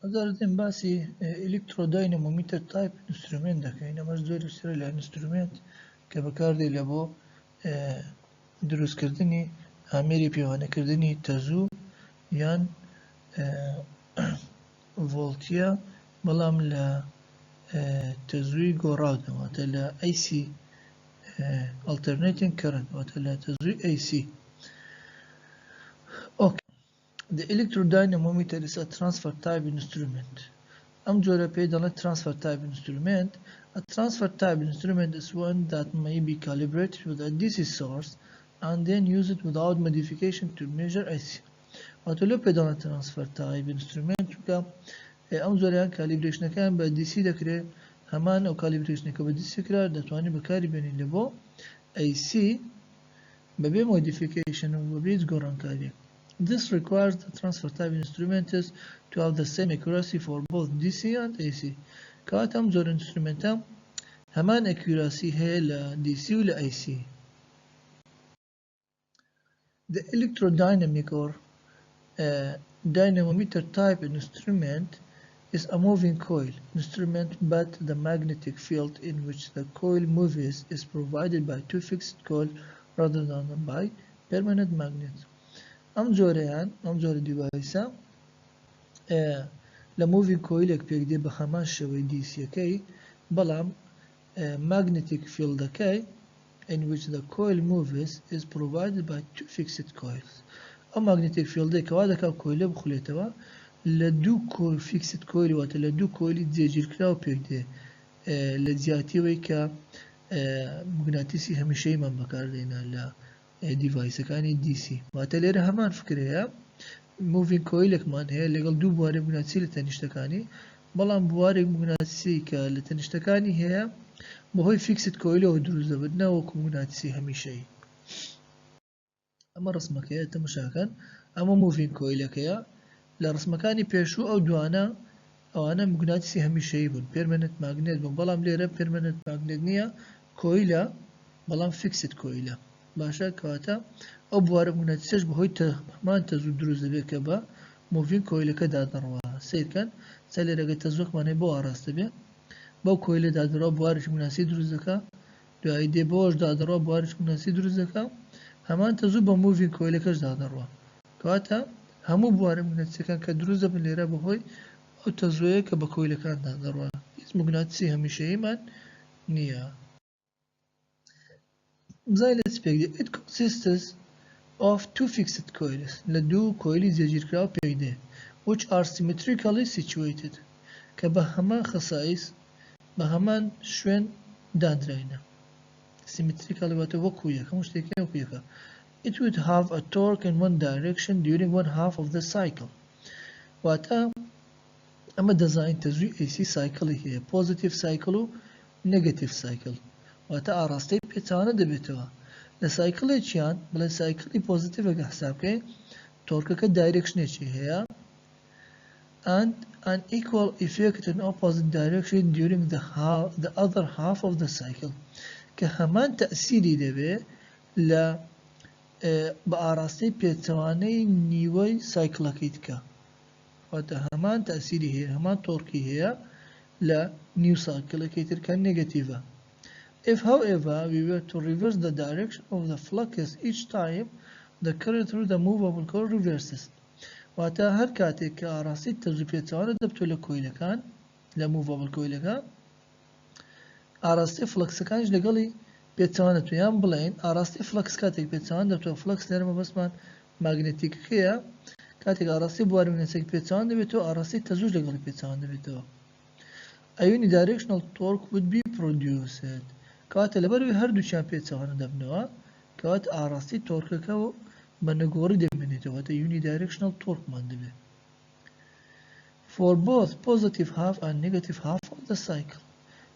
هذا باسي الكترودايناموميتر تايب انسترومنت دكا هنا مش زور يشتري الانسترومنت كبكاردي لبو دروس كردني عميري بيوانا كردني تزو يان فولتيا بلام لا تزوي جورادا وتلا اي سي alternating current وتلا تزوي اي سي. Okay. The electrodynamometer is a transfer type instrument. Amjora paid on a transfer type instrument. A transfer type instrument is one that may be calibrated with a DC source and then used without modification to measure AC. وتلو paid on a transfer type instrument وكا أمجورا calibration كان ب DC دكري همان أو calibration كا ب DC كرا دتواني بكاري بين اللي بو AC ببي modification وببي تقرن كاري. This requires the transfer type instruments to have the same accuracy for both DC and AC. كاتم زور instruments همان accuracy هي ل DC و ل AC. The electrodynamic or dynamometer type instrument is a moving coil instrument, but the magnetic field in which the coil moves is provided by two fixed coils rather than by permanent magnets. أمجور ديفايسا لموفي كويلك بيقدر بخمس شوي دي سي كي بلام magnetic field كي in which the coil moves is provided by two fixed coils. أو magnetic field كوادا كا كويل بخليتوا لدو كويل fixed coil وات لدو كويل تزيجير كلاو بيقدر لزياتي ويكا مغناطيسي همشي من بكار لنا لا ديفايس كاني دي سي واتلير همان فكرة موفين كويلك مان هي اللي قال دو بوارق مغناطيسي لتنشتكاني بلان بوارق مغناطيسي لتنشتكاني هي بهوي فيكسد كويله ودروز بدنا وكو مغناطيسي همشي. اما رسمك هي تمشاكن اما موفين كويلك هي لرسمكاني بيشو او دوانا او انا مغناطيسي همشي بون بيرمننت ماغنيت بون بلان ليرا بيرمننت ماغنيت نيا كويله بلان فيكسد كويله باشا كواتا او بوارق مغناطيسيش بهوي ما تزو دروز بك با موفين كويلك دادروا سير كان سالي رقا تزوك ماني بو اراست بيه با کویل دادرا بوارش مناسب دروز دکا دو ایده باش دادرا بوارش مناسب دروز دکا همان تزو با مووین کویل کش دادرا کاتا همو بوار مناسب کن کدروز بلیره بهوی او تزویه که با کویل کن دادرا هیچ مغناطیسی همیشه ایمان نیا. زي let's pick it consists of two fixed coils لدو کویلی زیجیر کراو پیده which are symmetrically situated که به همان خصائص بهمان شوين دادرينا symmetrical وكويكا مش تيكي وكويكا. It would have a torque in one direction during one half of the cycle. واتا اما design تزوي AC cycle هي positive cycle و negative cycle. واتا اراستی بيتانا دبيتوا لسايكل اتشان بلا سايكل positive اگه حساب كي torque کا direction اتشي هي and an equal effect in opposite direction during the other half of the cycle. كهمان تأثيري دبي ل بأراسي بيتواني نيوي سايكل كيتكا وتهمان تأثيري هي همان توركي هي ل نيو سايكل كيتر كان نيجاتيفا. If however we were to reverse the direction of the flux each time the current through the movable coil reverses. واتا هر كاتك كأراسي تزو بيتوانا دبتو لكويلة كان لموفابل كويلة كان أراسي فلكس كانش لقالي بيتوانا تويان بلين أراسي فلكس كاتك بيتوانا دبتو فلكس نرمى بسمان ماغنتيك كيا كاتك أراسي بواري منسك بيتوانا دبتو أراسي تزوج لقالي بيتوانا دبتو. A unidirectional torque would be produced. كات لبروي هردو شان بيتوانا دبنوا كات أراسي تورك كاو بنقوري دبنيتو واتا unidirectional torque man دبي. For both positive half and negative half of the cycle.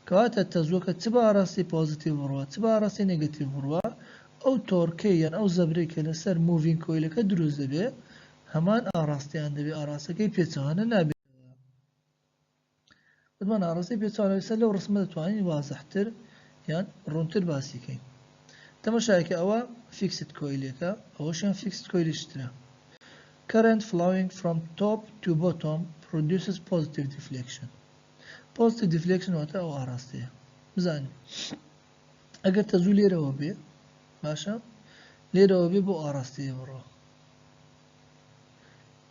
كواتا تزوكا تبا راسي positive وروا تبا راسي negative وروا او توركيا او زبريكا لسر moving coil كدروز دبي همان اراستي عند بي اراسكي بيتوانا نابي بدمان اراسي بيتوانا يسر لو رسمة تواني واضحتر يعني رونتر باسيكين تماشاكي اوا fixed coil او شان fixed coil اشترا current flowing from top to bottom produces positive deflection. positive deflection واتە ئەو ئاراستەیە بزانین ئەگەر تەزوو لێرەوە بێ باشە لێرەوە بێ بۆ ئاراستەیە بڕۆ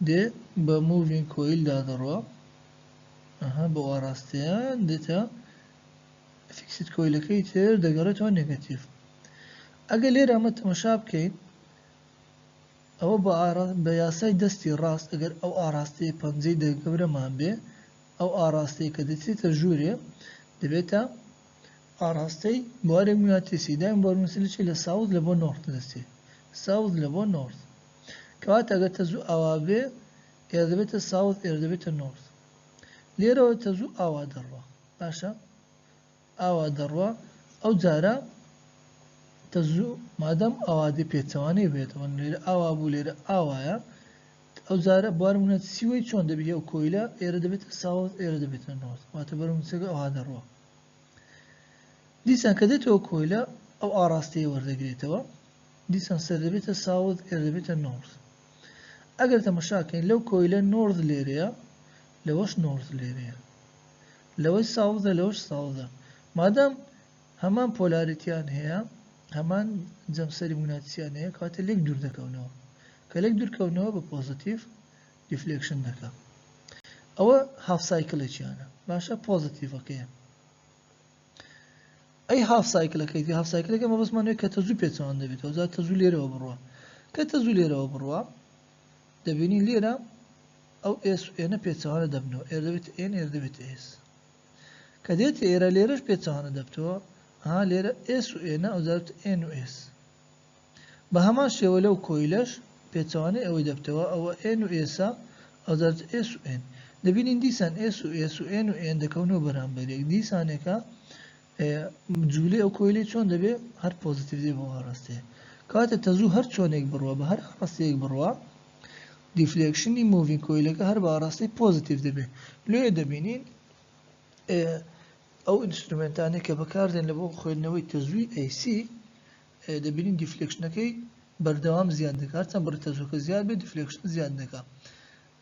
دێ بە moving coil دادەڕۆ بۆ ئاراستەیە دێتە fixed coilەکەی تر دەگەڕێتەوە نێگەتیڤ ئەگەر لێرە ئەمە تەماشا بکەین ئەوە بە یاسای دەستی ڕاست ئەگەر ئەو ئاراستەیە پەنجەی دەگەورەمان بێ ئەو ئاراستەیە کە دەچێتە ژوورێ دەبێتە ئاراستەی بوارێک میواتێسی دایم بۆرمسلچی لە ساوز لە بۆ نۆرت دەستێ ساوز لە بۆ نۆرت کەواتە ئەگەر تەزوو ئاوا بێ ئێرە دەبێتە ساوز ئێرە دەبێتە نۆرت لێرەوە تەزوو ئاوا دەڕوە باشە ئاوا دەڕوە ئەو جارە تەزوو مادەم ئاوادی پێچەوانەی بێتەوە لێرە ئاوا بوو لێرە ئاوایە ئەو جارە بوارمونەت سیوەی چۆن دەبێت ئەو کۆیلە ئێرە دەبێتە ساوز ئێرە دەبێتە نۆرت واتە بەرمچەکە ئەوها دەڕوە دیسان کە دێتەوە کۆیلە ئەو ئاراستەیە وەردەگرێتەوە دیسان سەر دەبێتە ساوز ئێرە دەبێتە نۆرت ئەگەر تەماشاکەین لەو کۆیلە نۆرت لێرەیە لەوەش نۆرت لێرەیە لەوەی ساوزە لەوەش ساوزە مادام هەمان پۆلاریتیان هەیە هەمان جەمسەری موناتیسیان هەیە کەواتە لێک دوور دەکەونەوە کە لێک دوورکەونەوە بە پۆزیتیڤ دیفلێکشن دەکات ئەوە هاف سایکلێکیانە باشە پۆزیتیڤەکەیە ئەی هاف سایکلەکەی هاف سایکلەکە مە بەسمانەوەی کە تەزوو پێچەوان دەبێتەوە زار تەزوو لێرەوە بڕوە کە تەزوو لێرەوە بڕوە دەبینی لێرە ئەو ئێس و ئێنە پێچەوانە دەبنەوە ئێرە دەبێت ئێن ئێرە دەبێت ئێس کە دێت ئێرە لێرەش پێچەوانە دەبتەوە لێرە ئێس و ئێنە ئەو زارت ئێن و ئێس بە هەمان شێوە لەو کۆیلەش پێچەوانەی ئەوەی دەبتەوە ئەوە ئێن و ئێسا ئەو زارت ئێس و ئێن دەبینین دیسان ئێس و ئێس و ئێن و ئێن دەکەونەوە بەرامبەرێک دیسانێکە جوولەی ئەو کۆیلەی چۆن دەبێت هەر پۆزیتیڤ دێ بۆ ئاراستەیە کاتە تەزوو هەر چۆنێک بڕوە بە هەر ئاراستەیەک بڕوە دیفلێکشنی موڤینگ کۆیلەکە هەر بە ئاراستەی پۆزیتیڤ دەبێت لێ دەبینین ئەو ئینسترومنتانەی کە بەکاردێن لە بۆ خوێندنەوەی تەزووی AC دەبینین دیفلێکشنەکەی بەردەوام زیاد دەکات چەند بڕی تەزووکە زیاد بێت دیفلێکشن زیاد دەکات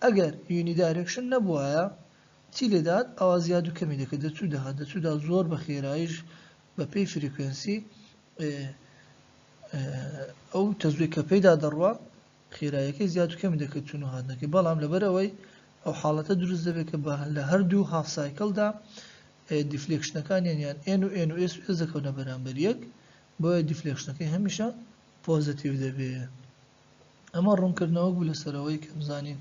ئەگەر یونی دایرێکشن نەبووایە چی لێدات ئەوە زیاد و کەمی دەکات دەچوودا زۆر بە خێراییش بە پێی فریکوێنسی ئەو تەزووی کە پێیدا دەڕوە خێراییەکەی زیاد و کەمی دەکات چون و هاتنەکەی بەڵام لەبەرەوەی ئەو حاڵەتە دروست دەبێت کە لە هەردوو هاف سایکلدا دیفلێکشنەکانیان یان ئێن و ئێن و ئێس و ئێس دەکەونە بەرامبەر یەک بۆیە دیفلێکشنەکەی هەمیشە پۆزیتیڤ دەبێت ئەمە ڕوونکردنەوە بوو لەسەرەوەی کە بزانین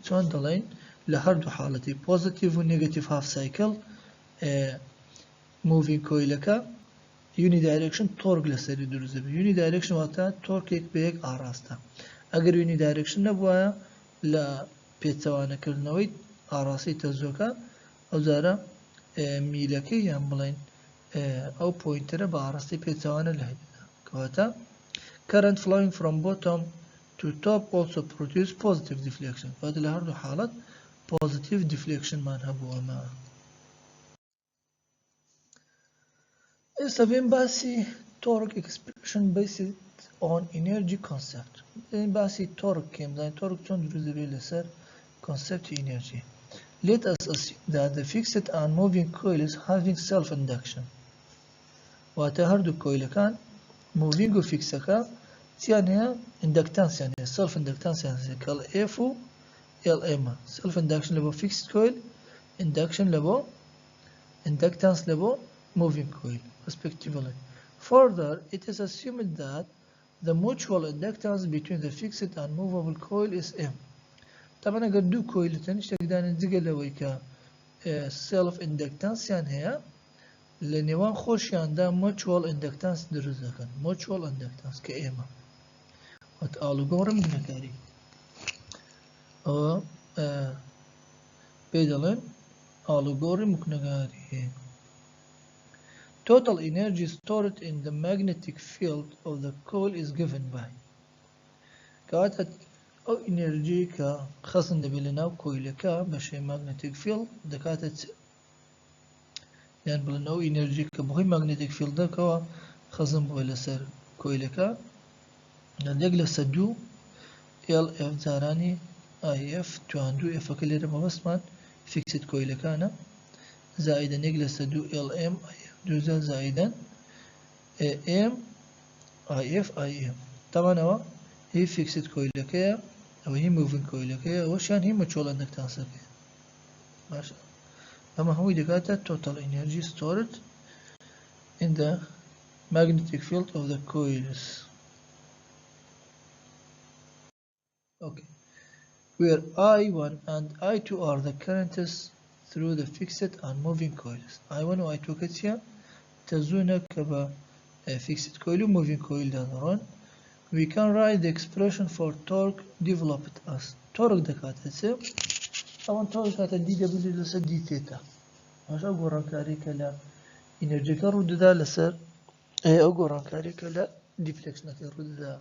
چۆن دەڵێن لە هەردوو حاڵەتی پۆزیتیڤ و نێگەتیڤ هاف سایکل موڤینگ کۆیلەکە یونی دایرێکشن تۆرک لەسەری دروست دەبێت یونی دایرێکشن واتە تۆرکێک بە یەک ئاراستە ئەگەر یونی دایرێکشن نەبووایە لە پێچەوانەکردنەوەی ئاراستی تەزووەکە ئەو جارە میلەکەی یان بڵێن ئەو پۆینتەرە بە ئاراستی پێچەوانە لە هەیەدا کەواتە current flowing from bottom to top also produce positive deflection کەواتە لە هەردوو حاڵەت positive deflection مان هەبوو ئەمە ئێستا بێن باسی torque expression based on energy concept باسی torque کێم بزانین torque چۆن دروست دەبێت لەسەر concept energy Let us assume that the fixed and moving coil is having self-induction. واتە هەردوو کۆیلەکان moving و fixەکە چیان هەیە inductance هەیە self-inductance هەیە کە F و LM self-induction لە بۆ fixed coil induction لە بۆ inductance لە بۆ moving coil respectively. Further, it is assumed that the mutual inductance between the fixed and movable coil is M. طبعا ئەگەر دوو کۆیلتن شتێکدانن جگە لەوەی کە سێلف ئیندەکتانسیان هەیە لە نێوان خۆشیاندا مۆچوەڵ ئیندەکتانس دروست دەکەن مۆچوەڵ ئیندەکتانس کە ئێمە وەت ئاڵوگۆڕم بنەکاری ئەوە پێی دەڵێن ئاڵوگۆڕی موکنەکاری Total energy stored in the magnetic field of the coil is given by کەواتە ئەو ئینەرژی کە خەزم دەبێت لە ناو کۆیلەکە بەشەی ماگنەتیک فیڵد دەکاتە یان بڵێن ئەو ئینەرژی کە بەهۆی ماگنەتیک فیڵدەکەوە خەزم بووە لەسەر کۆیلەکە یەک لەسەر دوو LF جارانی اي اف تواندو اف كلير مبسمان فيكسد كويل كان زائدا نجلس دو ال ام اي اف دوزا زائدا ام اي اف اي ام. طبعا هو هي فيكسد كويل كيا او هي موفين كويل كيا وشان هي ماتشول عندك تنسى ماشي. اما هو دكاتة total energy stored in the magnetic field of the coils. Okay, where I1 and I2 are the currents through the fixed and moving coils. I1 و I2 كتيا تزونا كبا fixed coil و moving coil دانرون. We can write the expression for torque developed as torque دكاتة طبعا torque كاتا دي دبليو لسا دي ثيتا ماشي أقول كاري كلا energy كارو دا لسر أقول كاري كلا deflection كارو دا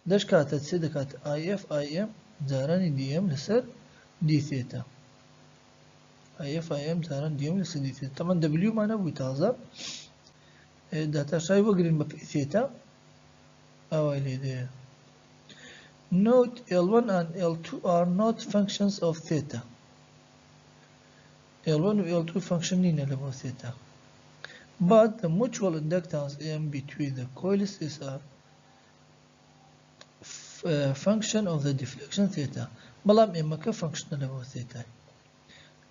داش كاتا تسيدا كاتا اي اف اي ام زاراني دي ام لسر دي ثيتا اي اف اي ام زاران دي ام لسر دي ثيتا. طبعا دبليو معنا بيتازا داتا شاي وقرين بفي ثيتا او اللي دي. Note L1 and L2 are not functions of theta. L1 و L2 functioning level theta. But the mutual inductance M between the coils is a function of the deflection theta. بلام إما كfunction level theta.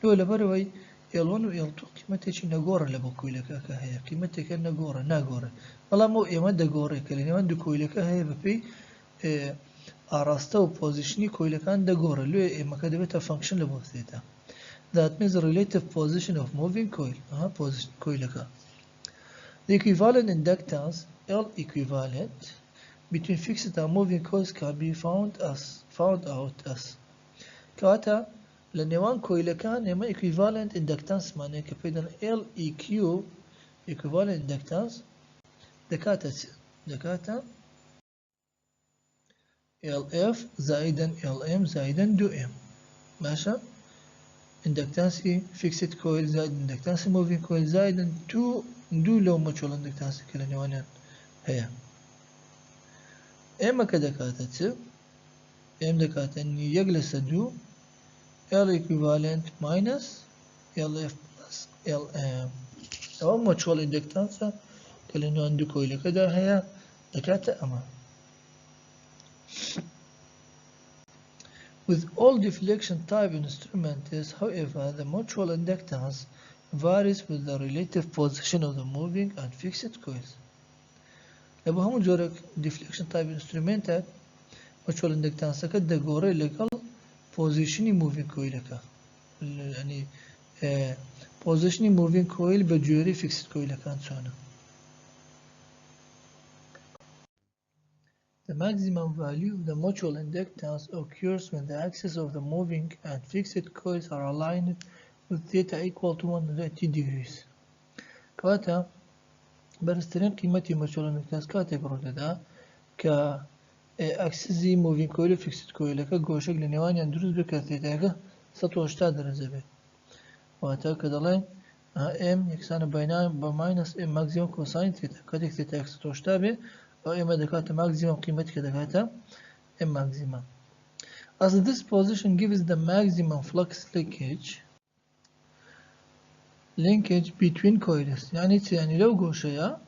لو لبروي L1 و L2 قيمتها شي نجورة لبو كويلك هي قيمتها كان نجورة بلام مو إما دجورة كلني ما دو كويلك هي ببي أراستا و positionي كويلك عن دجورة لو إما كدبتها function level theta. That means the relative position of moving coil. Position coil. The equivalent inductance L equivalent between fixed and moving coils can be found out as كاتا لأن coil كان إما equivalent inductance معناه كبيدا L EQ equivalent inductance دكاتا LF زائدا LM زائدا دو M ماشي. inductance fixed coil زائد inductance moving coil زائدا دو لو mutual inductance كلا نوانيان هي اما كدكاتة ام دكاتة اني يجلس دو L equivalent minus LF plus LM او mutual inductance كلا نوان دو كويلة كدا هي دكاتة اما. With all deflection type instruments, however, the mutual inductance varies with the relative position of the moving and fixed coils. لو هم جورك deflection type instrument mutual inductance كده جوري لقل position moving coil يعني position moving coil بجوري fixed coil كان سونا. The maximum value of the mutual inductance occurs when the axes of the moving and fixed coils are aligned with theta equal to 180 degrees. كواتا برسترين قيمتي mutual inductance كاتا برودة ك axis moving coil fixed coil كجوشك لنواني اندروز بك theta 180 درجة به. واتا كدلين m يكسان بينان بماينس m maximum cosine theta كدك theta 180 به أو إما دكاتة maximum قيمتك دكاتة M maximum. As this position gives the maximum flux linkage between coils يعني لو قوشيا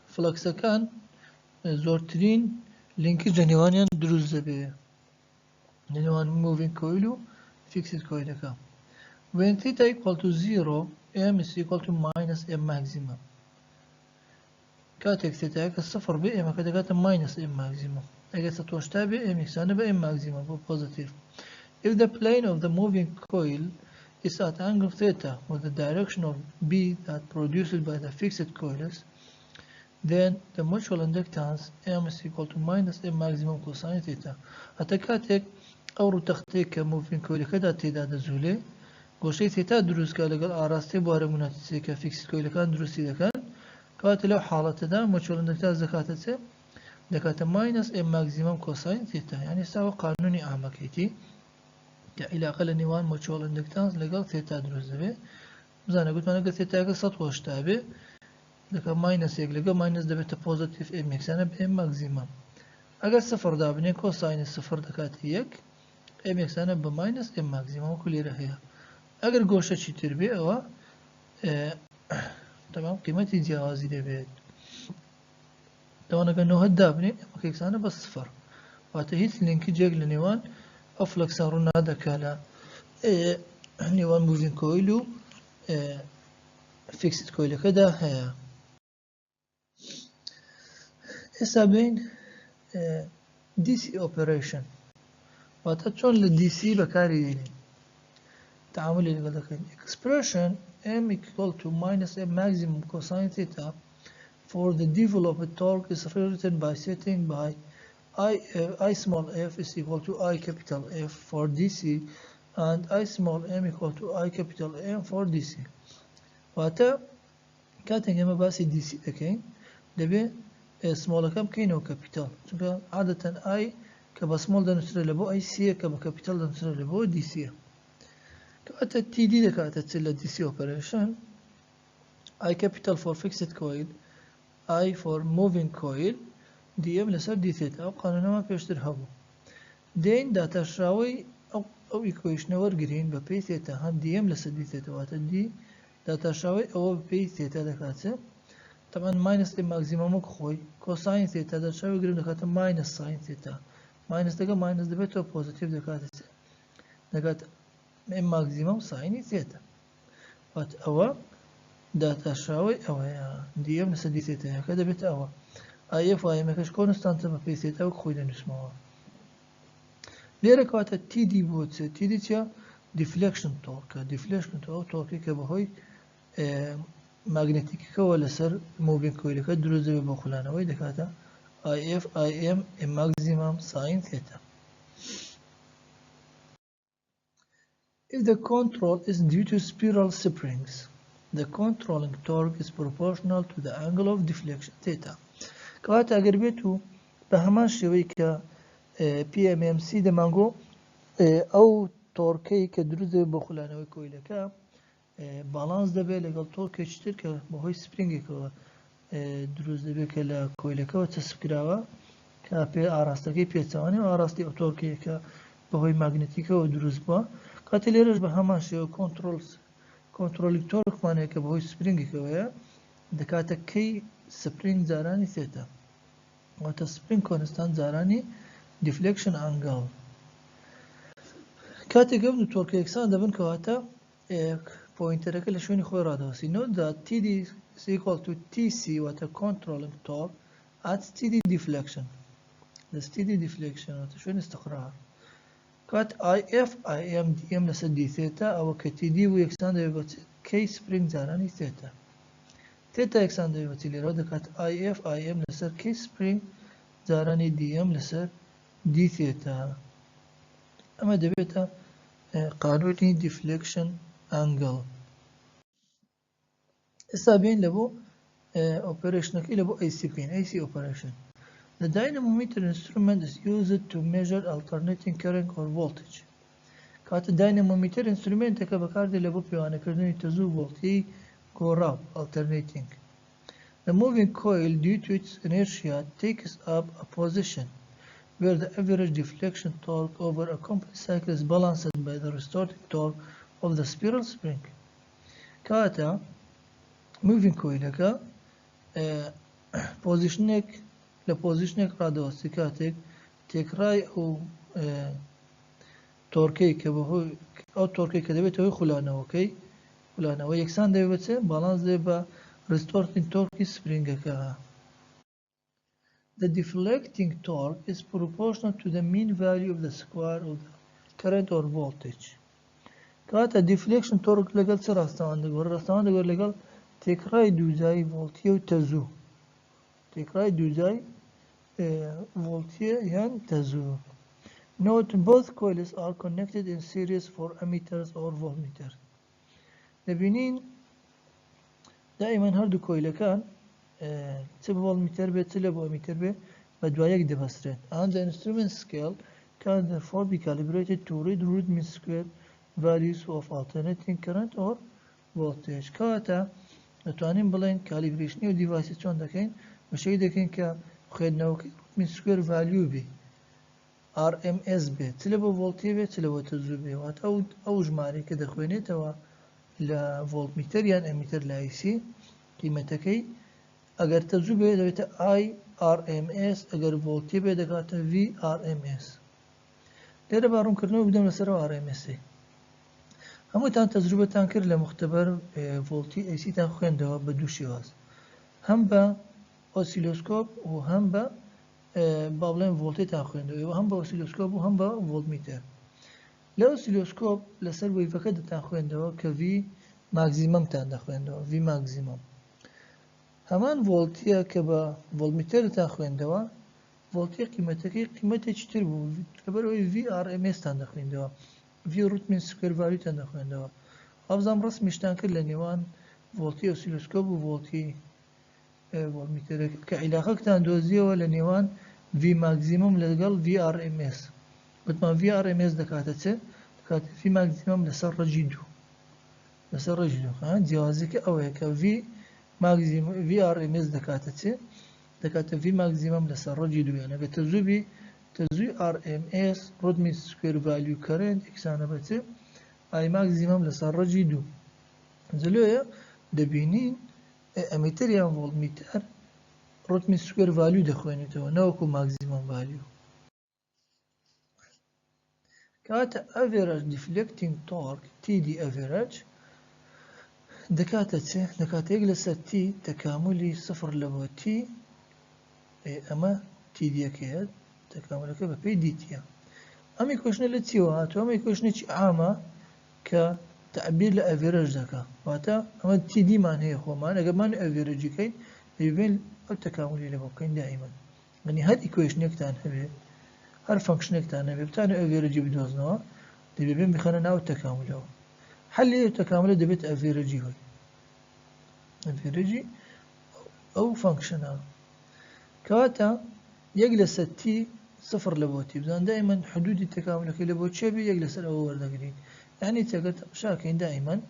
فلكس كان زورترين linkage لنوانيان دروز به لنوان moving coil و fixed coil كا. When theta equal to 0 M is equal to minus M maximum. كاتك ثيتا اكس صفر بي ام كده كاتك ماينس ام ماكسيموم اكس توشتا بي ام يساوي بي ام ماكسيموم positive. If the plane of the moving coil is at angle theta with the direction of B that produced by the fixed coils, then the mutual inductance M is equal to minus M maximum cosine theta. أتكاتك أو تختيك moving coil كده تيدا دزولي وشي ثيتا دروس كالقال أراستي بوارا مناتسي كفيكس coil كان دروس تيدا كان كات لو حالة دا mutual inductance دكاتة دكاتة minus M maximum cosine theta يعني يساوي قانوني أعمكيتي إلى أقل نيوان mutual inductance لقال ثيتا دروس به زانا قلت أنا قلت ثيتا أقل سطوة اشتابه لقال minus يقل لقال minus دبت positive M يكسانا ب M maximum اگر صفر دابنين كوساين الصفر دكات يك ام يكسانه بماينس ام ماكسيموم كل رهية اگر قوشة شي تربي او تمام قيمتي جوازي دبيت طبعا اگر نوه دابني ام يكسانه بس صفر واتهيت لينك جيك لنيوان افلك صاروا هذا كلا نيوان موفين كويلو فيكسد كويلو كده هي هسه بين دي سي اوبريشن واتشون للدي سي بكاري ديني تعامل اللي قال لك expression m equal to minus m maximum cosine theta for the developed torque is written by setting by I small f is equal to I capital F for DC and I small m equal to I capital M for DC واتا كاتن يما باسي دي سي اكين دبي سمول كم كينو كابيتال چونکه عادة I كبا سمول دنسر لبو I سي كبا كابيتال دنسر لبو دي سي كاتا تي دي دكاتا تسلا دي سي operation I capital for fixed coil I for moving coil دي ام لسر دي ثيتا او قانونا ما بيشتر هبو دين داتا شراوي او ايكويشن ورگرين ببي ثيتا هم دي ام لسر دي ثيتا واتا دي داتا شراوي او ببي ثيتا دكاتا طبعا ماينس ام ماكسيموم خوي كوساين ثيتا دا شراوي گرين دكاتا ماينس ساين ثيتا ماينس دكا ماينس دبيتو بوزيتيف دكاتا ام ماكسيموم ساين ثيتا وات او داتا شراوي او دي ام لسر دي ثيتا هكذا بيت او اي اف اي مكش كونستانت ببي ثيتا وخوي نسمعها ليرة كواتا تي دي بوتس تي دي تيا ديفليكشن تورك كبهوي ماغنتيك ولا سر موفين كويل كدروز بخلانا وي دكاتا اي اف اي ام ماكسيمم ساين ثيتا. If the control is due to spiral springs, the controlling torque is proportional to the angle of deflection theta. كواتا اگر بيتو بهمان شوي ك بي ام ام سي دمانگو او توركي كدروز بخلانا وي كويلكا بالانس دبي لقال تورك چتر که بهوی سپرینگی که دروز دبي كلا كويلكا وتسبكراوا كابي آراستكي بيتواني وآراستي توركي که بهوی ماغنتيكا ودروز با كاتليرش بهمان شو كنترول تورك معناه که بهوی سپرینگی که ويا دكاتا كي سپرینگ زاراني ثيتا وتا سپرینگ كونستانت زاراني deflection angle كاتي قبل تورك اكسان دبن كواتا pointer كل شوي خوي رادوسي note that TD is equal to TC وتا controlling torque at steady deflection the steady deflection وتا شوي استقرار كات IF IM DM لسه دي ثيتا او كTD ويكسان دبن K spring زاراني ثيتا ثيتا اكسان دبن ليرو كات IF IM لسه K spring زاراني DM لسه دي ثيتا اما دبيتا قانوني deflection angle السابين لبو operation لبو AC operation. The dynamometer instrument is used to measure alternating current or voltage. كات dynamometer instrument كبكار دي لبو بيوانا كردني تزو voltage go up alternating. The moving coil due to its inertia takes up a position where the average deflection torque over a complete cycle is balanced by the restored torque of the spiral spring. كاتا moving coil كا positioning لpositioning رادوسي كاتك تكراي أو توركي كبهو أو توركي كدبت هو خلانا أوكي خلانا ويكسان دبت بالانس دبا restoring torque spring كا. The deflecting torque is proportional to the mean value of the square of the current or voltage. كاتا deflection torque لقل سر راستان دقور لقل تكراي دوزاي فولتية وتزو تكراي دوزاي فولتية يعني تزو. Note both coils are connected in series for ammeters or voltmeters. نبينين دائما هردو كويلة كان تسبب voltmeter بي تسلب ammeter بي بدوايك دبسرين. And the instrument scale can therefore be calibrated to read root mean square values of alternating current or voltage. كاتا نتوانين بلين calibration و devices چون دكين وشي دكين كا خيدنا وكي من سكوير فاليو بي ار ام اس بي تلبو فولتي بي تلبو تزو بي وات او جماري كده خوينيتوا ل فولت متر يعني امتر لا سي قيمتكي اگر تزو بي دبت اي ار ام اس اگر فولتي بي دكات في ار ام اس لێرە باڕوونکردنەوە بدەم لەسەرەوە ار ام اس هەمووتان تەجروبەتان کرد لە مختبەر ڤۆڵتی ئەیسیتان خوێندەوە بە دوو شێواز هەم بە ئۆسیلۆسکۆپ و هەم بە با بڵێن ڤۆڵتێتان خوێندەوە هەم بە ئۆسیلۆسکۆپ و هەم بە ڤۆڵتمیتر لە ئۆسیلۆسکۆپ لەسەر وەیڤەکە دەتان خوێندەوە کە ڤی ماکزیمەمتان دەخوێندەوە ڤی ماکزیمەم هەمان ڤۆڵتیە کە بە ڤۆڵتمیتر دەتان خوێندەوە ڤۆڵتی قیمەتەکەی قیمەتێکی تر بوو لەبەرەوەی ڤی ار ام اس تان دەخوێندەوە ڤی ڕوت من سکوێر ڤالیوتان دەخوێندەوە هەڵبژام ڕەسمیشتان کرد لە نێوان ڤۆڵتی ئۆسیلۆسکۆپ و ڤۆڵتی ڤۆڵتمیترەکە کە عیلاقەکتان دۆزیەوە لە نێوان ڤی ماکزیمەم لەگەڵ ڤی ار ام اس وتمان ڤی ار ام اس دەکاتە چ دەکاتە ڤی ماکزیمەم لەسەر ڕەجی دوو لەسەر ڕەجی دوو جیاوازەکە ئەوەیە کە ڤی ماکزیمەم ڤی ار ام اس دەکاتە چ دەکاتە ڤی ماکزیمەم لەسەر ڕەجی دوو یانە ئەگەر تەزووبی تەزووی ار ام اس ڕۆدمی سکوێر ڤالیو کەرنت یەکسانە بە چ ئای ماکزیمەم لەسەر ڕەجی دوو جلویە دەبینین ئەمیتر یان ڤۆڵتمیتر ڕۆدمی سکوێر ڤالیو دەخوێنێتەوە نەوەکو ماکزیمەم ڤالیو کەواتە ئەڤێرەج دیفلێکتینگ تۆرک تی دی ئەڤێرەج دەکاتە چ دەکاتە یەک لەسەر تی تەکاملی سفر لە بۆ تی ئەمە تی دیەکەیە تەکاملەکە بە پێی دیتیە ئەمی کۆشنە لە چیوە هاتووە ئەمەی کۆشنێکی عامە کە تعبیر لە ئەڤێرەج دەکا واتە ئەمە تی دیمان هەیە خۆمان ئەگەرمان ئەڤێرەجیکەین دەبێت ئەو تەکاملی لە بۆ بکەین دائیمەن یعنی هەر ئیکوێشنێکتان هەبێ هەر فەنکشنێکتان هەبێ بتانە ئەڤێرەجی بدۆزنەوە دەبێت بخەنە ناو تەکاملەوە حەلی ئەو تەکاملە دەبێت ئەڤێرەجی هۆی ئەڤێرەجی ئەو فەنکشنە کەواتە یەک لەسەر تی سفر لە بۆ تی بزان دائیمەن حدودی تەکاملەکەی لە بۆ چێ بێ یەک لەسەر ئەوە وەردەگرین یعنی تەگەر تەماشاکەین دائیمەن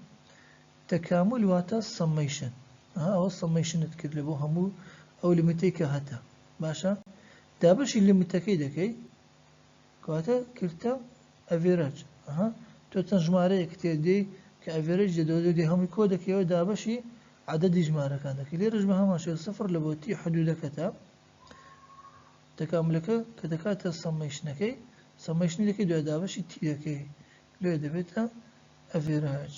تەکامل واتە سەمەیشن ئەوە سەمەیشنت کرد لە بۆ هەموو ئەو لیمیتەی کە هەتە باشە دابەشی لیمیتەکەی دەکەی کەواتە کردتە ئەڤێرەج تۆ چەند ژمارەیەک تێدەی کە ئەڤێرەج دەدۆدەی هەمووی کۆ دەکەیەوە دابەشی عەدەدی ژمارەکان دەکەی لێرەش بە هەمان شێوە سفر لە بۆ تی حدودەکەتە تەکاملەکە کە دەکاتە سەمەیشنەکەی سەمەیشنی دەکەی دوای دابەشی تی دەکەی لێ دەبێتە ئەڤێرەج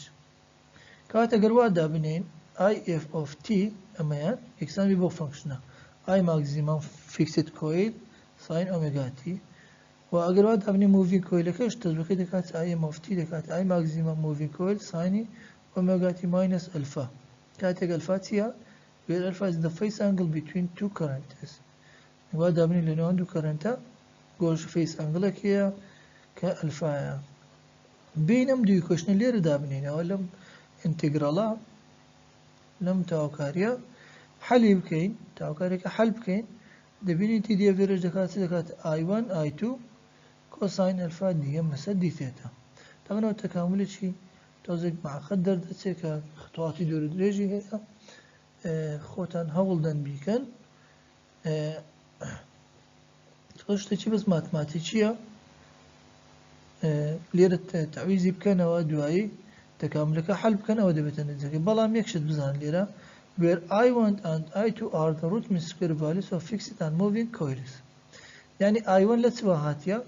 کەواتە گەر وا دابنێین آی ئف ئۆف تی ئەمەیان یەکسانی بۆ فەنکشنە آی ماکزیمەم فیکسد کۆیل ساین ئۆمێگا تی و ئەگەر وا دابنێ موڤینگ کۆیلەکەش تەزوەکەی دەکات آی ئەم ئۆف تی دەکات آی ماکزیمەم موڤینگ کۆیل ساینی ئۆمێگا تی ماینەس ئەلفا کاتێک ئەلفا چییە where alpha is the phase angle between two currents وا دابنی لە نێوان دوو کەرەنتە گۆژ فەیس ئەنگڵێکیە کە ئەلفایە بینەم دوی کۆشنە لێرە دابنینەوە لەم ئینتیگرەڵە لەم تاوکاریە حەلی بکەین تاوکارێکە حەل بکەین دەبینی تی دی ئەڤێرەج دەکات دەکات ئای1 ئای2 کۆساین ئەلفا دیەم لەسەر دی تێتە تەمەنەوە تەکاملێکی تۆزێک معقەد دەردەچێت کە خطواتی دوور درێژی هەیە خۆتان هەوڵدەن بیکەن شتێکی بەس ماتماتیکیە لێرە تەعویزی بکەنەوە دوایی تەکاملەکە حەل بکەنەوە دەبێتە نەتیجەکەی بەڵام یەک شت بزان لێرە where I1 and I2 are the root mean square values of fixed and moving coils یعنی I1 لە چوە هاتیە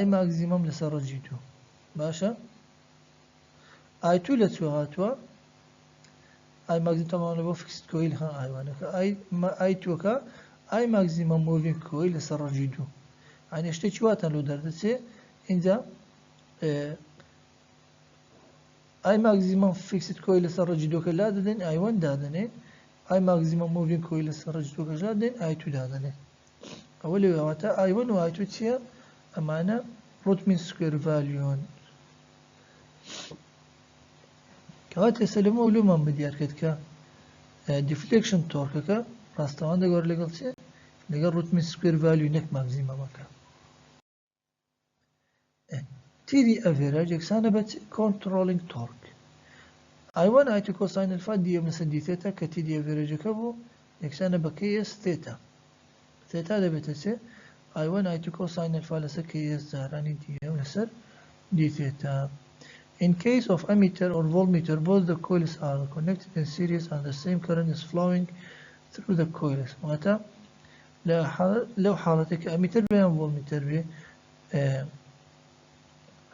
I ماکزیمەم لەسەر ڕەجی دوو باشە I2 لە چوە هاتووە I ماکزیمەم تەماوە بۆ فیکسد کۆیل ها I1ەکە I2کە I ماکزیمەم موڤینگ کۆیل لەسەر ڕەجی دوو یعنی شتێکی واتان لۆ دەردەچێ اینجا I ماکزیمەم فیکسد کۆیل لەسەر ڕەجی دووکە لا دەدەین I1 دادەنێ I ماکزیمەم موڤینگ کۆیل لەسەر ڕەجی دووکەش دادەین I2 دادەنێ ئەوە لێ واتە I1 و I2 چییە ئەمانە ڕوت مین سکوێر ڤالیۆن کەواتە ئێستا لەمە ئەولۆمان بەدیار کە دیفلێکشن تۆرکەکە ڕاستەوان دەگەڕێت لەگەڵ چێ لەگەڵ ڕوت مین سکوێر ڤالیو نەک ماکزیمەمەکە تیدی ئەڤێرەج یەکسانە بە کۆنتڕۆڵینگ تۆرک I1 I2 کۆساین ئەلفا دیەم لەسەر دی تێتە کە تیدی ئەڤێرەجەکە بوو یەکسانە بە کەی ئێس تێتە ثيتا دەبێتە چێ I1 I2 cosine alpha لەسەر KS زارانی DM لەسەر d theta. In case of ammeter or voltmeter, both the coils are connected in series and the same current is flowing through the coils. واتە لەو حاڵەتێککە ئەمیتر بێ یان ڤۆڵمیتر بێ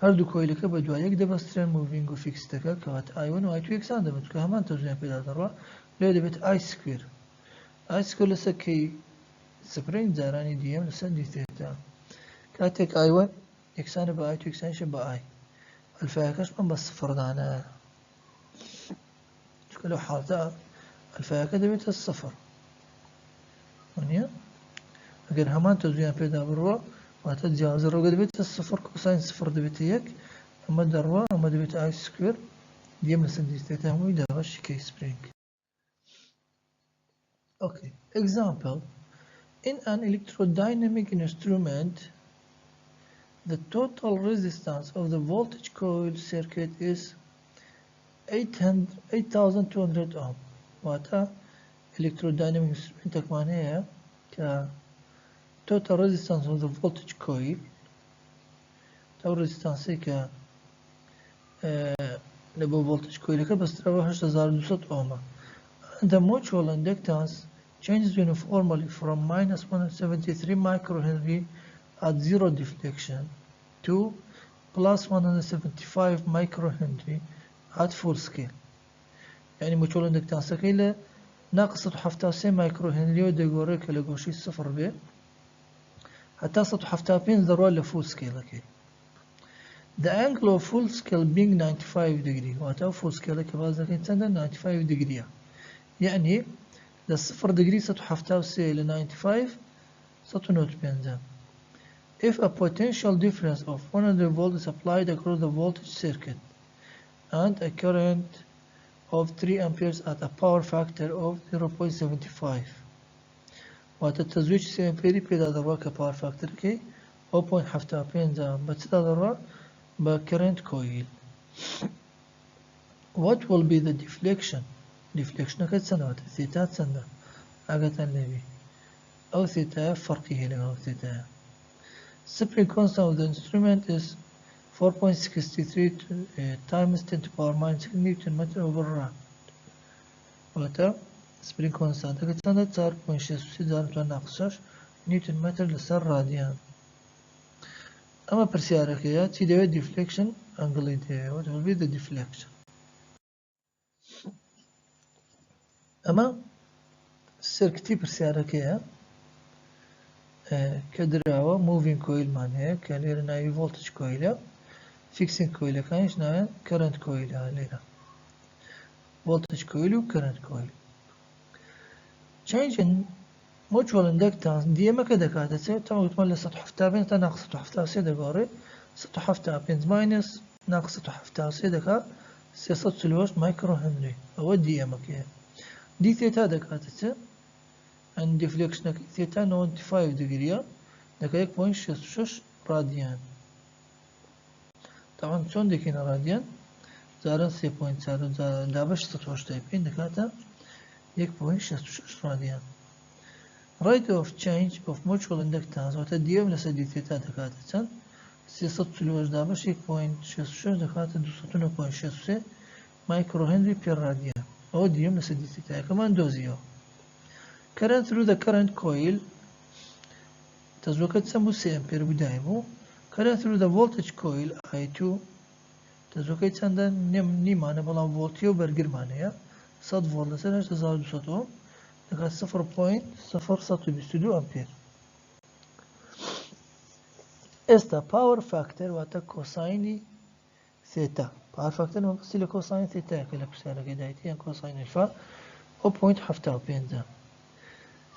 هەردوو کۆیلەکە بە دوای یەک دەبەسترێن موڤینگ و فیکسەکە کەواتە I1 و I2 یەکسان دەبێت کە هەمان تەوزیان پێدا دەڕوا لێ دەبێت I square لەسەر K سپرینگ جارانی DM لەسەر d theta. کاتێک I1 یەکسانە بە I2 یەکسانیشە بە I ئەلفایەکەش من بە سفر دانە چونکە لەو حاڵەتە ئەلفایەکە دەبێتە سفر وانە ئەگەر هەمان تەوزیان پێدا بڕوە واتە جیاوازە ڕۆگە دەبێتە سفر کۆساین سفر دەبێتە یەک ئەمە دەڕوا ئەمە دەبێتە I square DM لەسەر d theta هەمووی دابەشی K spring. Okay, example. In an electrodynamic instrument, the total resistance of the voltage coil circuit is 8200 ohm. واتە electrodynamic instrument معناها ك total resistance of the voltage coil total resistance ك لبو voltage coil ك بس ترى 8200 ohm. And the mutual inductance changes uniformly from minus 173 microhenry at zero deflection to plus 175 microhenry at full scale. يعني mutual inductance كيلا ناقص 73 microhenry ودقوري كلا قوشي صفر بي حتى 75 ضروري لفول scale كي. The angle of full scale being 95 degree واتو full scale كبازا كي تسند 95 degree يعني لصفر degree 173 ل 95 190 بينزا. If a potential difference of 100 volts is applied across the voltage circuit and a current of 3 amperes at a power factor of 0.75 وتتزويج 3 امبيري بيدا ضربة كباور فاكتور كي 0.75 بس دا ضربة بكرنت كويل. What will be the deflection? deflection كد سنوات ثيتا سنة أجت النبي أو ثيتا فرقه له أو ثيتا. Spring constant of the instrument is 4.63 times 10 to power minus 6 Newton meter over rad. وقتا spring constant أجت سنة 4.63 دارمتو ناقصش نيوتن متر لسر راديان. أما برسيارة تي ديوي deflection angle ديوي. What will be the deflection? أما سيركتي برسيارة كدراوة moving coil معناها كاليرا ناوي voltage coil fixing coil كانش ناوي current coil ليرا voltage coil و current coil. change in mutual inductance دي ما كده كانت تسوي تمام تملي سطح فتابين تناقص سطح فتاسي دقاري سطح فتابين ماينس ناقص سطح فتاسي دكا سياسات سلوش مايكرو هنري أو دي ما كده دي ثيتا دكاتة and deflection ثيتا 95 degree دكا 1.66 راديان. طبعا شون دكينا راديان زارن 3.0 دابش 16 تايبين دكاتة 1.66 راديان. rate of change of mutual inductance وتديهم لسدي ثيتا دكاتة سياسات سلوش دابش 1.66 دكاتة 2.66 مايكرو هنري بير راديان أو ديوم لسدي ثيتا كمان دوزيو. current through the current coil تزوجت سمو 3 أمبير بدايمو. current through the voltage coil I2 تزوجت سندا نيمانة بلا فولتيو برجر مانيا 100 فولت لسر 8200 أوم دكات 0.022 أمبير. Esta power factor واتا كوسايني ثيتا power factor نمثل كوساين ثيتا كلا بسالة كدايتي يعني كوساين الفا 0.75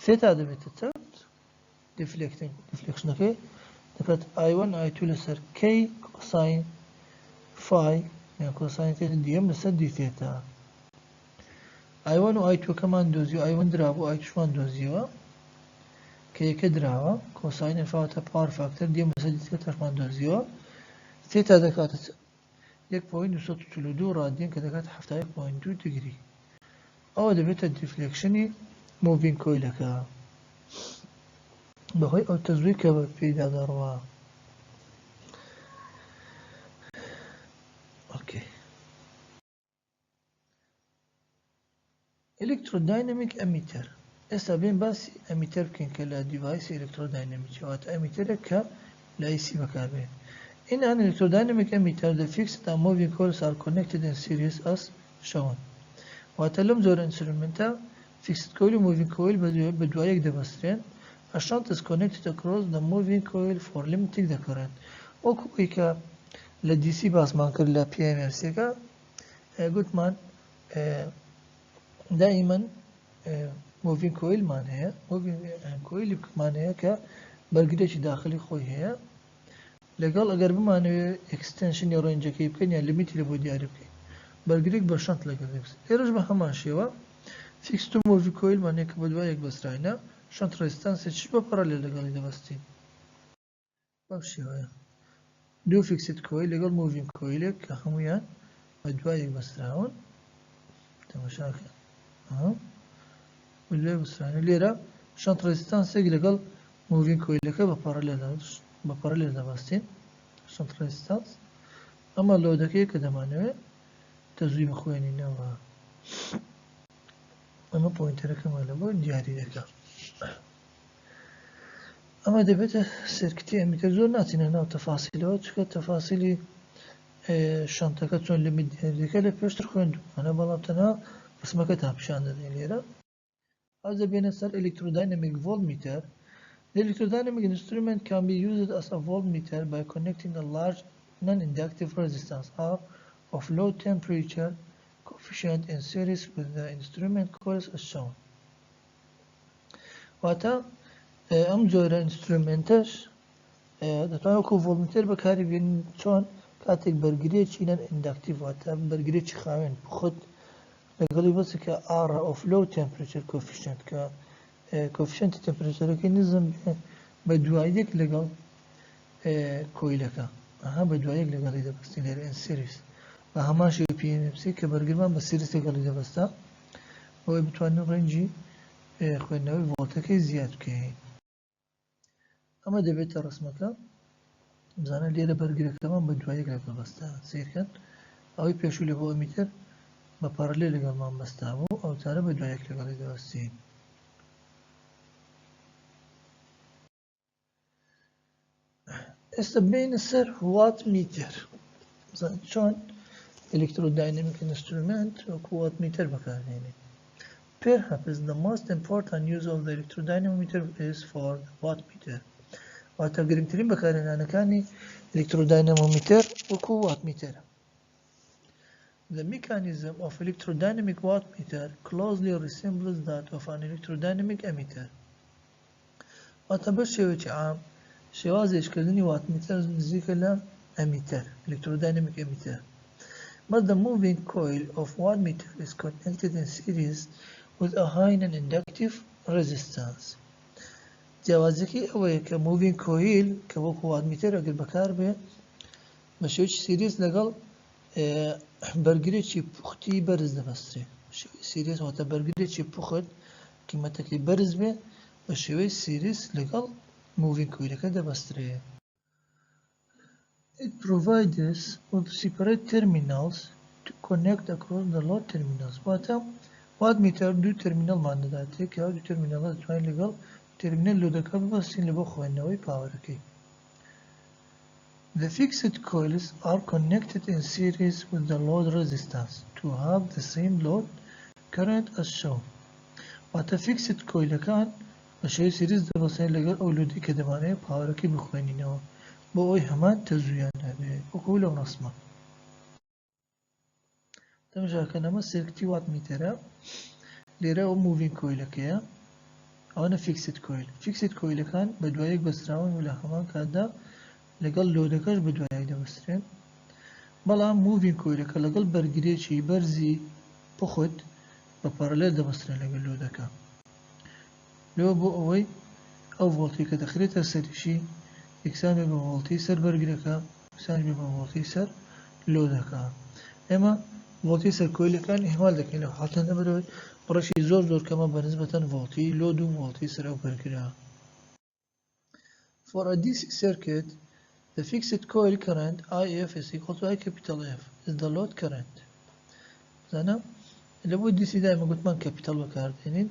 ثيتا دبيت تسبت deflection okay دكات I1 I2 لسر K كوساين فاي يعني كوساين ثيتا ديم لسر دي ثيتا. I1 و I2 كمان دوزيو I1 درابو I2 شوان دوزيو K كدراوا كوساين الفا باور فاكتور ديم لسر دي ثيتا شوان دوزيو ثيتا دكات 1.2 راديان كدكات حفتة 1.2 degree أو دبيت الديفليكشني موفين كويلكا. بەهۆی ئەو تەزووی کە پێدا دەڕوا. اوكي. electrodynamic emitter. ئێستا بێن باسی ئەمیتەر بکەین کە لە دیڤایسی electrodynamic واتە ئەمیتەرێک کە لە AC بەکاربێن. In an electrodynamic emitter, the fixed and moving coils are connected in series as shown. واتە لەم زۆرە ئینسترومنتە fixed coil و moving coil بە دوایەک دەبەسترێن. A shunt is connected across the moving coil for limiting the current. وەکو ئەوەی کە لە DC باسمان کرد لە PMRC-ەکە گوتمان دائما moving coil مان هەیە moving coil مان هەیە کە بەرگرێکی داخلی خۆی هەیە لەگەڵ ئەگەر بمانەوێت extension یا ڕێنجەکەی بکەین یا لیمیتی لە بۆ دیاری بکەین بەرگرێک بە شەنت لەگەڵ دەبێت. ئێرەش بە هەمان شێوە fixed moving coil مان هەیە کە بە دوایەک بەستراینە شەنت ڕێزستانسێکی بە پەرەلێل لەگەڵی دەبەستین بەو شێوەیە. دوو fixed coil لەگەڵ moving coilێک کە هەمویان بە دوایەک بەستراون تەماشاکە بەدوای بەستراینە لێرە شەنت ڕێزستانسێک لەگەڵ moving coilەکە بە پەرەلێل دەبەستین شەنت ڕێزستانس. ئەمە لۆدەکەی کە دەمانەوێت تەزووی بخوێنینەوە. ئەمە پۆینتەرەکەمان لە بۆ دیاری دەکات. ئەمە دەبێتە سێرکتی ئەمیتەر زۆر ناچینە ناو تەفاسیلەوە چکە تەفاسیلی شەنتەکە چۆن لیمیت دیاری دەکات لە پێشتر خوێندومانە بەڵام تەنها قسمەکە تا پیشان دەدەین لێرە. ئەو دەبێنە سەر electrodynamic voltmeter. The electrodynamic instrument can be used as a voltmeter by connecting a large non-inductive resistance R of low temperature coefficient in series with the instrument coils as shown. واتە ئەم جۆرە ئینسترومنتەش دەتوانێت وەکو ڤۆڵمیتەر بەکاری بێنین چۆن کاتێک بەرگرێکی نەن ئینداکتیڤ واتە بەرگرێکی خاوێن بخۆت لەگەڵی بەسە کە R of low temperature coefficient کە کۆفیشنتی تەمپرێچەرەکەی نزم بە دوایەک لەگەڵ کۆیلەکە بە دوایەک لەگەڵی دەبەستی لێرە ئین سیریس بە هەمان شێوە PMMC کە بەرگرمان بە سیریس لەگەڵی دەبەستە بۆی بتوانین ڕێنجی خوێندنەوەی ڤۆڵتەکەی زیاد بکەین. ئەمە دەبێتە ڕسمەکە بزانە لێرە بەرگرەکەمان بە دوایەک لەگەڵ بەستە سیرکەن ئەوەی پێشوو لە بۆ ئەمیتر بە پەرەلێل لەگەڵمان بەستا بوو ئەو جارە بە دوایەک لەگەڵی دەبەستین. ئێستا بینە سەر واتمیتر چۆن electrodynamic instrument وەکو واتمیتر بەکارهێنین. Perhaps the most important use of the electrodynamometer is for the wattmeter. واتە گرنگترین بەکارهێنانەکانی electrodynamometer وەکو واتمیتر. The mechanism of electrodynamic wattmeter closely resembles that of an electrodynamic emitter. واتە بە شێوەیەکی عام شێوازێشکردنی واتمیتر نزیکە لە emitter electrodynamic emitter. But the moving coil of wattmeter is connected in series with a high non-inductive resistance. جیاوازەکەی ئەوەیە کە moving coil کە وەکو واتمیتر ئەگەر بەکار بێ بە شێوەیەکی سیریز لەگەڵ بەرگرێکی پوختی بەرز دەبەسترێت. شێوەی سیریز واتە بەرگرێکی پوخت قیمەتەکەی بەرز بێ بە شێوەی سیریز لەگەڵ moving coilەکە دەبەسترێت. It provides us with separate terminals to connect across the load terminals. واتە واتمیتر دوو تەرمینەڵمان دەداتێت کە دوو تەرمینەڵە دەتوانین لەگەڵ تەرمینەل لۆدەکە ببەستین لە بۆ خوێندنەوەی پاوەرەکەی. The fixed coils are connected in series with the load resistance to have the same load current as shown. واتە fixed coilەکان بە شێوەی سیریز دەبەستین لەگەڵ ئەو لۆدی کە دەمانەوێت پاوەرەکەی بخوێنینەوە بۆ ئەوەی هەمان تەزویان هەبێت وەکو لەو ڕسمە. تەماشاکەن ئەمە سێرکتی واتمیتەرە لێرە ئەو moving coilەکەیە ئەوەنە fixed coil. fixed coilەکان بە دوایەک بەستراون و لە هەمان کاتدا لەگەڵ لۆدەکەش بە دوایەک دەبەسترێن بەڵام moving coilەکە لەگەڵ بەرگرێکی بەرزی پوخت بە پەرەلێل دەبەسترێن لەگەڵ لۆدەکە لەوە بۆ ئەوەی ئەو ڤۆڵتی کە دەخرێتە سەریشی یەکسان بێ بە ڤۆڵتی سەر بەرگرەکە یەکسان بێ بە ڤۆڵتی سەر لۆدەکە. ئێمە ڤۆڵتی سەر کۆیلەکان ئیهمال دەکەین لەو حاڵەتەدا بەرەوەی بڕەشی زۆر کەمە بە نسبەتەن ڤۆڵتی لۆد و ڤۆڵتی سەر ئەو بەرگرە. For a DC circuit, the fixed coil current IF is equal to I capital F is the load current. زين لابد دي سي دائما قلت من كابيتال وكاردينين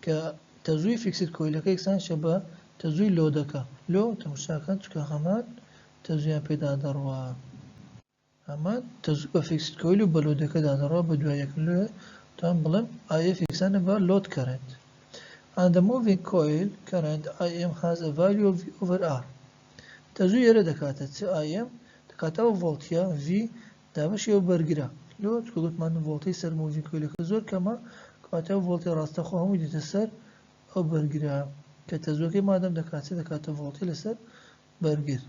كتزوي فيكسد كويل كيكسان شبه تزوي لودكا لو تمشاكن تكهمان تزوي بيدا دروا اما تزوي فيكسد كويل بلودكا دروا بدويا كله تنبلم اي فيكسان با لود current. And the moving coil current IM has a value of V over R. تزوي يرى دكاتة IM دكاتة فولتيا V دامش يو برجرا لو تقول من فولتي سر موفين كويل كزور كما كاتو فولتي راسته خو هم يدي سر او برجر كتزوكي مادام دكاتو فولتي لسر برجر.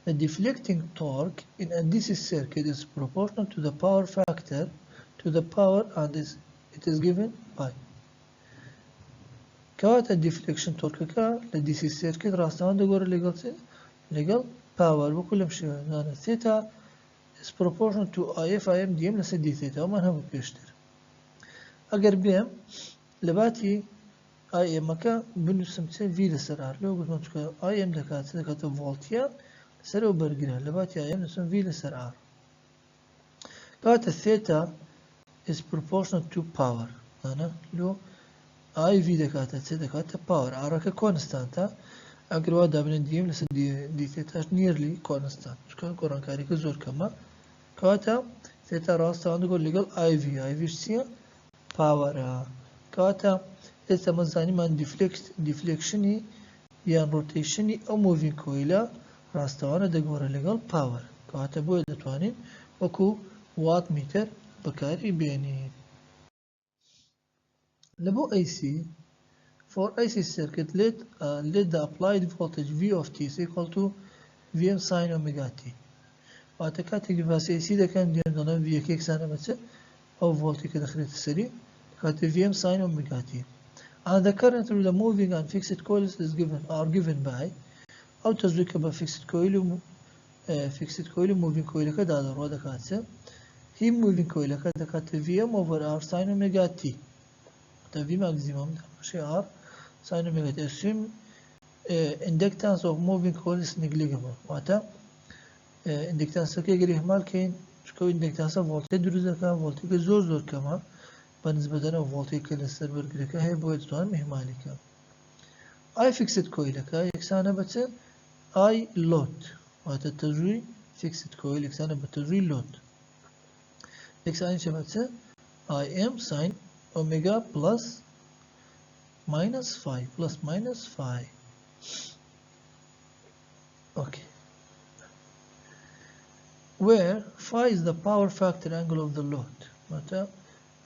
The deflecting torque in a DC circuit is proportional to the power factor to the power and it is given by كواتا deflection torque كا ل DC circuit راسته دغور legal power بكل مشي يعني ثيتا is proportional to IF IM ديم لسه دي ثيتا وما هم بيشتر اگر بيم لباتي IM مكا بنسمته في لسر R لو قلت منتك IM دكاتة فولتيا لسر وبرجرها لباتي IM نسمى في لسر R كواتا ثيتا is proportional to power أنا لو IV دكاتة power R كconstanta اگر وادا بن ديم لسه دي ثيتا nearly constant شكرا قران كاري كزور كما كواتا ثيتا راستا عندكم ليجل IV سيا باور كواتا ثيتا مزاني من ديفليكشني يان روتيشني او موفين كويلا راستا وانا دقور ليجل باور كواتا بوي دتوانين وكو وات متر بكاري بيني لبو AC for AC circuit let the applied voltage V of T is equal to Vm sin omega T واتكاتي فاسي سي ده كان ديم دونم في كيك سنة مثلا أو فولتي كده خليت السري كاتي Vm sin omega T and the current through the moving and fixed coils is given by أو تزويك بفixed coil moving coil كده هذا رودا كاتسه هي moving coil كده كاتي Vm over R sin omega T ده V maximum ده ماشي R sin omega T assume inductance of moving coil is negligible واتا اندكتانسا كي غير اهمال كاين شكون اندكتانسا فولتي دروزا كان فولتي زور كما بالنسبه لنا فولتي كلستر بركلك هي بويد توان مهمالك اي فيكسد كويلك يكسانا بت اي لود وتتجري فيكسد كويل يكسانا بتجري لود يكسانا شبت اي ام ساين اوميجا بلس minus 5 plus minus 5 okay where phi is the power factor angle of the load معناتها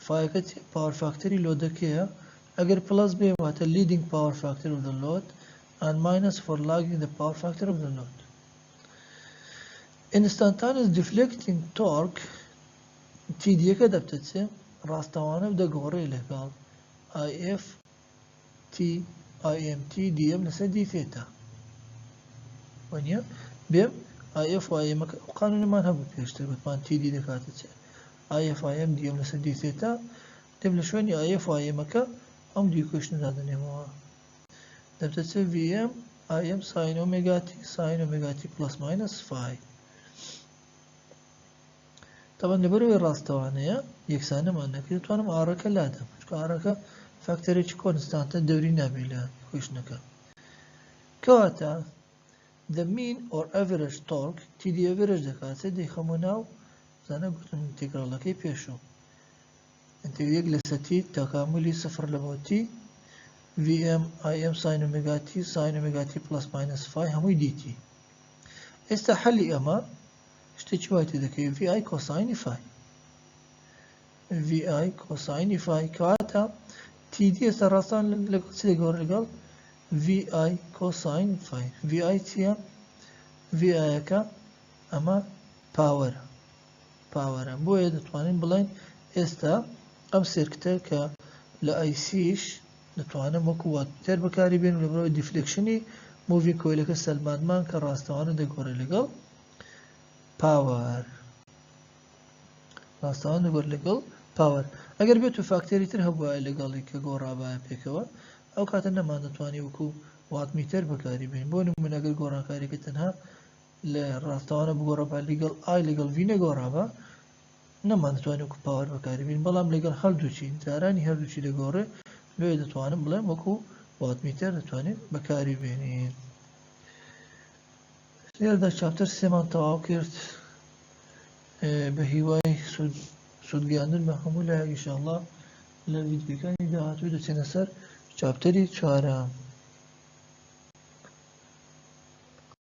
phi كتي power factor load كيا أجر plus ب معناتها leading power factor of the load and minus for lagging the power factor of the load. Instantaneous deflecting torque TD كده بتتسي راستوانه بده جوري لقال IF T IMT DM لسه دي ثيتا ونيا بيم IF IM قانون ما نهبو بيشتغل بطمان TD دكاتة IF IM DM لسه دي ثيتا تبل شويني IF IM كا أم دي كوشن هذا نموا دبتتسي VM IM sin omega T plus minus 5 طبعا نبروي راستوانه يكسانه معنا كده توانم آركا لادم شكو آركا فاكتوري كونستانت دوري نابيلا كوشنكا كواتا the mean or average torque TD average دكاتة دي خموناو زانا قلت انتقرال لكي بيشو انت يجلس تي تكاملي صفر لبوتي VM IM sin omega T plus minus 5 هموي دي تي استحلي اما اشتكيواتي ذكي في اي كوساين فاي كواتا تي دي سرطان لقل في اي كوساين فاي في اي تي في اي كا اما باور بو يدتوانين بلاين استا ام سيركتر كا لاي سيش نتوانا مكوات تر بكاري بين ولبرو ديفليكشني موفي كويلك السلمان مان كراستوانا دقوري لقل باور راستوان نقول لقل باور اگر بيتو فاكتوري تر هبوا لقل كغورا با بيكوا او كاتنا ما نتواني وكو واتمیتر بەکاری بێن بۆ نمونە ئەگەر گۆڕانکاریەکە تەنها لە ڕاستەوانە بگۆڕە بە لەگەڵ ئای لەگەڵ ڤی نەگۆڕابە نەمان دەتوانین وەکو پاوەر بەکاری بێن بەڵام لەگەڵ هەردووچی جارانی هەردووچی دەگۆڕێ لێ دەتوانم بڵێم وەکو واتمیتر دەتوانین بەکاری بێنین. لێرەدا چاپتەر سێمان تەواو کرد بە هیوای سوودگەیاندن بە هەموو لایەک ئینشاءڵڵا لە ڤیدیۆکانی داهاتوو دەچێنە سەر چاپتەری 4.